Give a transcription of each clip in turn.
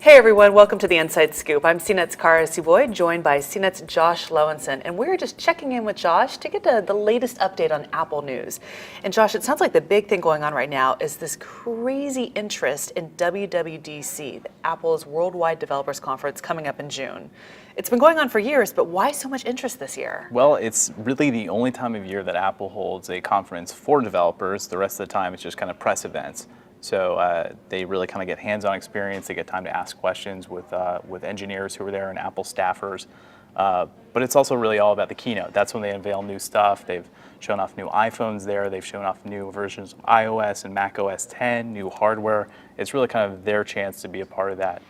Hey everyone, welcome to the Inside Scoop. I'm CNET's Kara Suboy, joined by CNET's Josh Lowenson, and we're just checking in with Josh to get the latest update on Apple news. And Josh, it sounds like the big thing going on right now is this crazy interest in WWDC, Apple's Worldwide Developers Conference coming up in June. It's been going on for years, but why so much interest this year? Well, it's really the only time of year that Apple holds a conference for developers. The rest of the time, it's just kind of press events. So they really kind of get hands-on experience. They get time to ask questions with engineers who are there and Apple staffers. But it's also really all about the keynote. That's when they unveil new stuff. They've shown off new iPhones there. They've shown off new versions of iOS and macOS 10, new hardware. It's really kind of their chance to be a part of that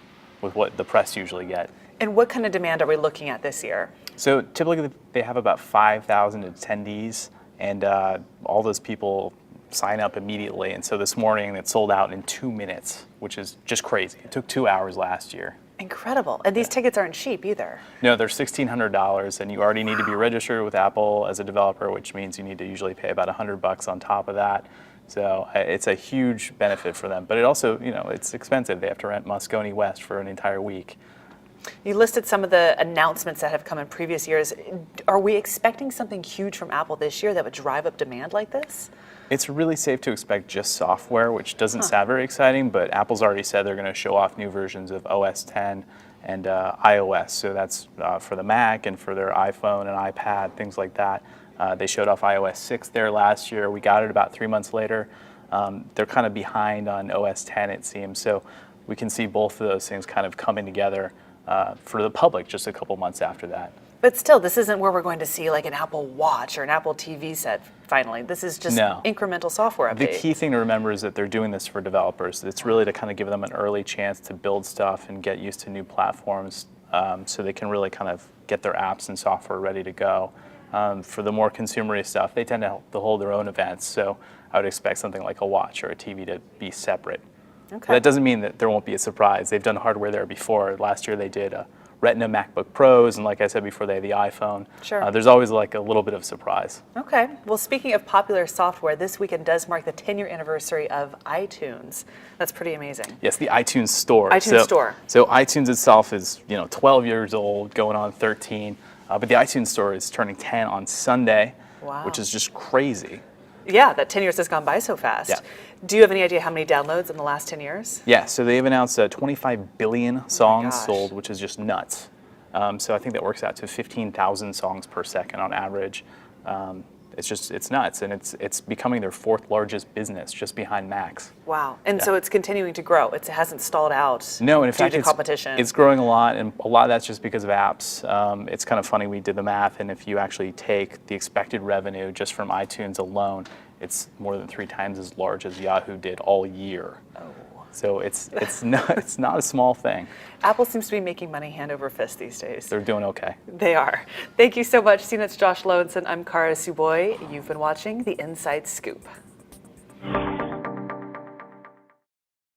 with what the press usually get. And what kind of demand are we looking at this year? So typically they have about 5,000 attendees, and all those people sign up immediately. And so this morning it sold out in 2 minutes, which is just crazy. It took 2 hours last year. Incredible. And these tickets aren't cheap either. No, they're $1,600, and you already need to be registered with Apple as a developer, which means you need to usually pay about $100 on top of that. So it's a huge benefit for them. But it also, it's expensive. They have to rent Moscone West for an entire week. You listed some of the announcements that have come in previous years. Are we expecting something huge from Apple this year that would drive up demand like this? It's really safe to expect just software, which doesn't sound very exciting, but Apple's already said they're going to show off new versions of OS 10 and iOS. So that's for the Mac and for their iPhone and iPad, things like that. They showed off iOS 6 there last year. We got it about 3 months later. They're kind of behind on OS 10, it seems. So we can see both of those things kind of coming together for the public just a couple months after that. But still, this isn't where we're going to see like an Apple Watch or an Apple TV set finally. This is just incremental software update. The key thing to remember is that they're doing this for developers. It's really to kind of give them an early chance to build stuff and get used to new platforms so they can really kind of get their apps and software ready to go. For the more consumery stuff, they tend to hold their own events. So I would expect something like a watch or a TV to be separate. Okay. That doesn't mean that there won't be a surprise. They've done hardware there before. Last year they did Retina MacBook Pros, and like I said before, they had the iPhone. Sure. There's always like a little bit of surprise. Okay. Well, speaking of popular software, this weekend does mark the 10-year anniversary of iTunes. That's pretty amazing. Yes, the iTunes Store. iTunes Store. So iTunes itself is 12 years old, going on 13, but the iTunes Store is turning 10 on Sunday, which is just crazy. Yeah, that 10 years has gone by so fast. Yeah. Do you have any idea how many downloads in the last 10 years? Yeah, so they've announced 25 billion songs sold, which is just nuts. So I think that works out to 15,000 songs per second on average. It's nuts, and it's becoming their 4th largest business, just behind Macs. Wow, and so it's continuing to grow. It hasn't stalled out. No, and in fact, due to competition. It's growing a lot, and a lot of that's just because of apps. It's kind of funny, we did the math, and if you actually take the expected revenue just from iTunes alone, it's more than 3 times as large as Yahoo did all year. Oh. So it's not a small thing. Apple seems to be making money hand over fist these days. They're doing okay. They are. Thank you so much. CNET's Josh Lowenson. I'm Kara Suboy. You've been watching The Inside Scoop.